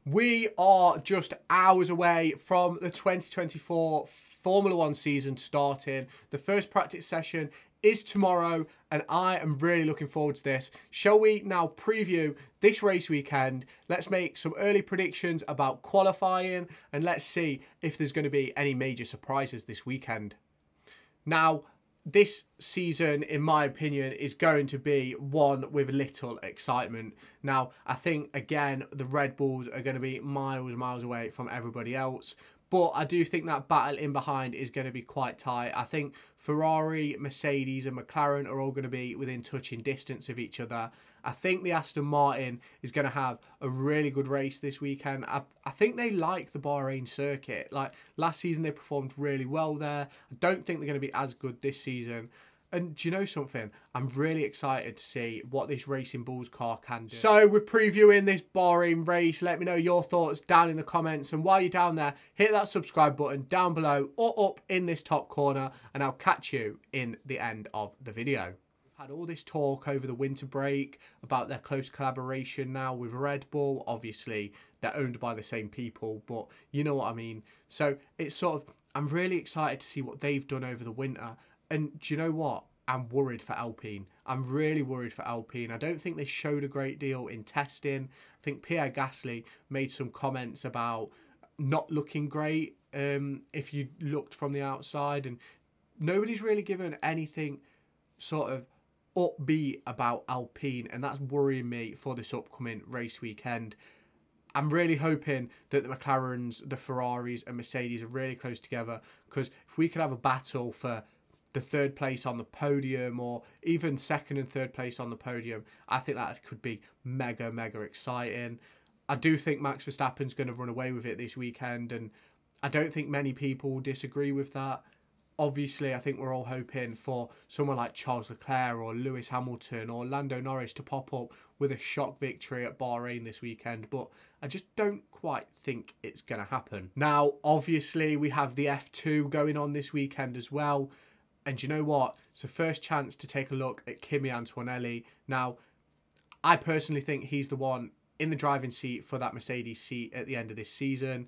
We are just hours away from the 2024 Formula One season starting. The first practice session is tomorrow, and I am really looking forward to this. Shall we now preview this race weekend? Let's make some early predictions about qualifying, and let's see if there's going to be any major surprises this weekend. Now, this season, in my opinion, is going to be one with little excitement. Now, I think, again, the Red Bulls are going to be miles away from everybody else. But I do think that battle in behind is going to be quite tight. I think Ferrari, Mercedes and McLaren are all going to be within touching distance of each other. I think the Aston Martin is going to have a really good race this weekend. I think they like the Bahrain circuit. Like, last season they performed really well there. I don't think they're going to be as good this season. And do you know something? I'm really excited to see what this Racing Bulls car can do. So we're previewing this Bahrain race. Let me know your thoughts down in the comments. And while you're down there, hit that subscribe button down below or up in this top corner. And I'll catch you in the end of the video. We've had all this talk over the winter break about their close collaboration now with Red Bull. Obviously, they're owned by the same people, but you know what I mean. So it's sort of, I'm really excited to see what they've done over the winter. And do you know what? I'm worried for Alpine. I'm really worried for Alpine. I don't think they showed a great deal in testing. I think Pierre Gasly made some comments about not looking great if you looked from the outside. And nobody's really given anything sort of upbeat about Alpine. And that's worrying me for this upcoming race weekend. I'm really hoping that the McLarens, the Ferraris and Mercedes are really close together. Because if we could have a battle for the third place on the podium or even second and third place on the podium, I think that could be mega exciting. I do think Max Verstappen's going to run away with it this weekend, and I don't think many people disagree with that. Obviously, I think we're all hoping for someone like Charles Leclerc or Lewis Hamilton or Lando Norris to pop up with a shock victory at Bahrain this weekend, but I just don't quite think it's going to happen. Now, obviously, we have the F2 going on this weekend as well. And you know what? It's the first chance to take a look at Kimi Antonelli. Now, I personally think he's the one in the driving seat for that Mercedes seat at the end of this season.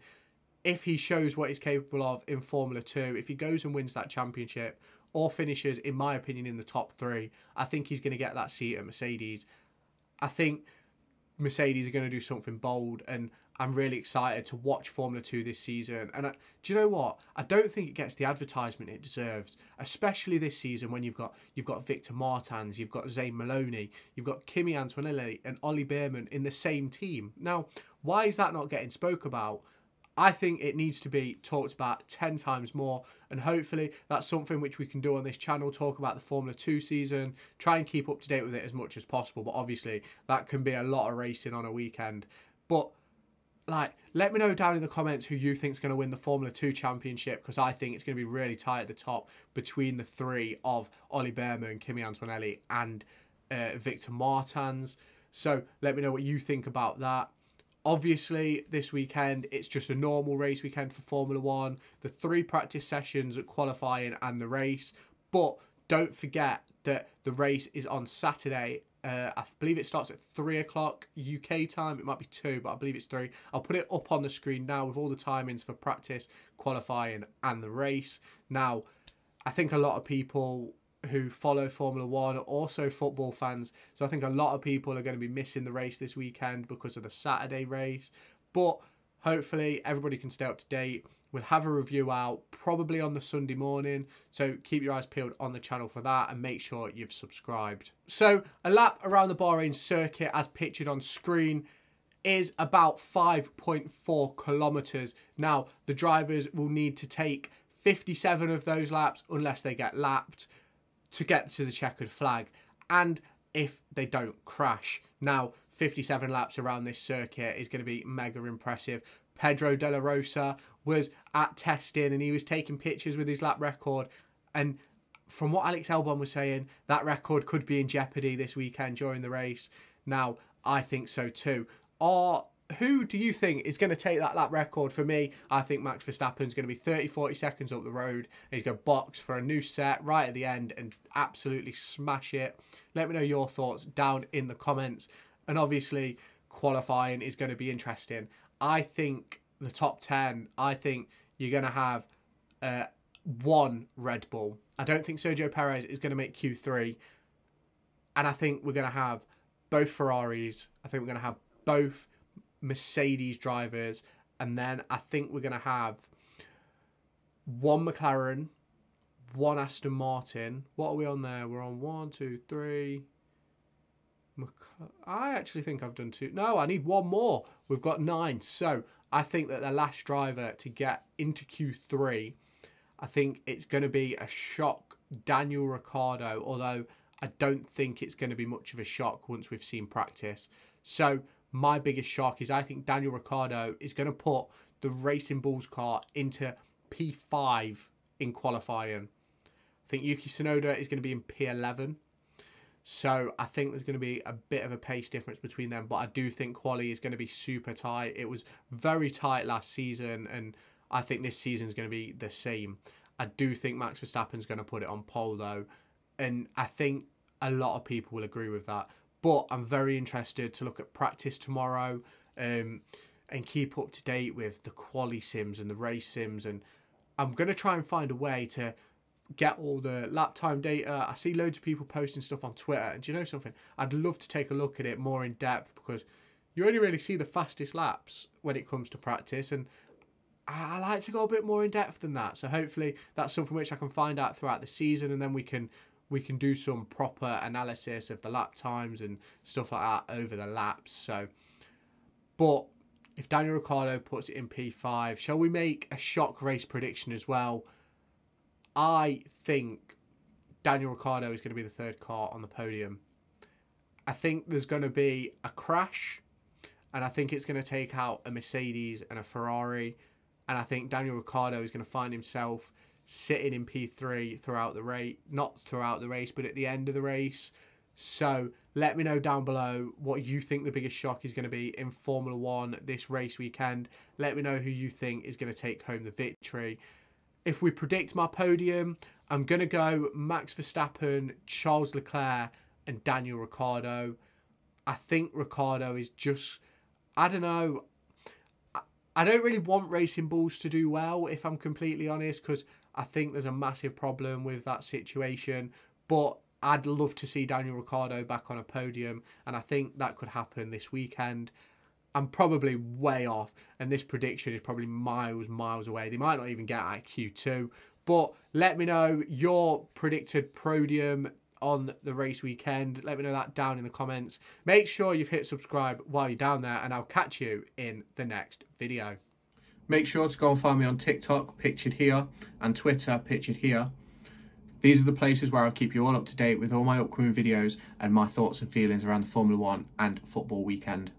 If he shows what he's capable of in Formula 2, if he goes and wins that championship or finishes, in my opinion, in the top 3, I think he's going to get that seat at Mercedes. I think Mercedes are going to do something bold, and I'm really excited to watch Formula 2 this season. And do you know what? I don't think it gets the advertisement it deserves, especially this season when you've got Victor Martins, you've got Zane Maloney, you've got Kimi Antonelli and Ollie Behrman in the same team. Now, why is that not getting spoke about? I think it needs to be talked about 10 times more, and hopefully that's something which we can do on this channel, talk about the Formula 2 season, try and keep up to date with it as much as possible, but obviously that can be a lot of racing on a weekend. But like, let me know down in the comments who you think is going to win the Formula 2 championship, because I think it's going to be really tight at the top between the three of Ollie Behrman, Kimi Antonelli and Victor Martins. So let me know what you think about that. Obviously, this weekend, it's just a normal race weekend for Formula 1. The 3 practice sessions at qualifying and the race. But don't forget that the race is on Saturday. I believe it starts at 3 o'clock UK time. It might be 2, but I believe it's 3. I'll put it up on the screen now with all the timings for practice, qualifying and the race. Now, I think a lot of people who follow Formula 1 are also football fans, so I think a lot of people are going to be missing the race this weekend because of the Saturday race, but hopefully everybody can stay up to date. We'll have a review out probably on the Sunday morning, so keep your eyes peeled on the channel for that and make sure you've subscribed. So a lap around the Bahrain circuit as pictured on screen is about 5.4 kilometers. Now, the drivers will need to take 57 of those laps unless they get lapped to get to the checkered flag, and if they don't crash. Now, 57 laps around this circuit is going to be mega impressive. Pedro de la Rosa was at testing and he was taking pictures with his lap record, and from what Alex Albon was saying, that record could be in jeopardy this weekend during the race. Now, I think so too. Who do you think is going to take that lap record? For me, I think Max Verstappen's going to be 30-40 seconds up the road. He's going to box for a new set right at the end and absolutely smash it. Let me know your thoughts down in the comments. And obviously, qualifying is going to be interesting. I think the top 10, I think you're going to have one Red Bull. I don't think Sergio Perez is going to make Q3. And I think we're going to have both Ferraris. I think we're going to have both Mercedes drivers. And then I think we're going to have one McLaren, one Aston Martin. What are we on there? We're on 1, 2, 3. I actually think I've done 2. No, I need one more. We've got 9. So I think that the last driver to get into Q3, I think it's going to be a shock Daniel Ricciardo, although I don't think it's going to be much of a shock once we've seen practice. So my biggest shock is I think Daniel Ricciardo is going to put the Racing Bulls car into P5 in qualifying. I think Yuki Tsunoda is going to be in P11. So I think there's going to be a bit of a pace difference between them. But I do think quali is going to be super tight. It was very tight last season. And I think this season is going to be the same. I do think Max Verstappen's going to put it on pole though. And I think a lot of people will agree with that. But I'm very interested to look at practice tomorrow and keep up to date with the quali sims and the race sims. And I'm going to try and find a way to get all the lap time data. I see loads of people posting stuff on Twitter. And do you know something? I'd love to take a look at it more in depth because you only really see the fastest laps when it comes to practice. And I like to go a bit more in depth than that. So hopefully that's something which I can find out throughout the season. And then we can do some proper analysis of the lap times and stuff like that over the laps. So, but if Daniel Ricciardo puts it in P5, shall we make a shock race prediction as well? I think Daniel Ricciardo is going to be the third car on the podium. I think there's going to be a crash, and I think it's going to take out a Mercedes and a Ferrari, and I think Daniel Ricciardo is going to find himself sitting in P3 throughout the race, not throughout the race, but at the end of the race. So let me know down below what you think the biggest shock is going to be in Formula 1 this race weekend. Let me know who you think is going to take home the victory. If we predict my podium, I'm going to go Max Verstappen, Charles Leclerc and Daniel Ricciardo. I think Ricciardo is just, I don't know, I don't really want Racing Bulls to do well, if I'm completely honest, because I think there's a massive problem with that situation. But I'd love to see Daniel Ricciardo back on a podium, and I think that could happen this weekend. I'm probably way off, and this prediction is probably miles away. They might not even get at Q2. But let me know your predicted podium on the race weekend. Let me know that down in the comments. Make sure you've hit subscribe while you're down there, and I'll catch you in the next video. Make sure to go and find me on TikTok, pictured here, and Twitter, pictured here. These are the places where I'll keep you all up to date with all my upcoming videos and my thoughts and feelings around the Formula 1 and football weekend.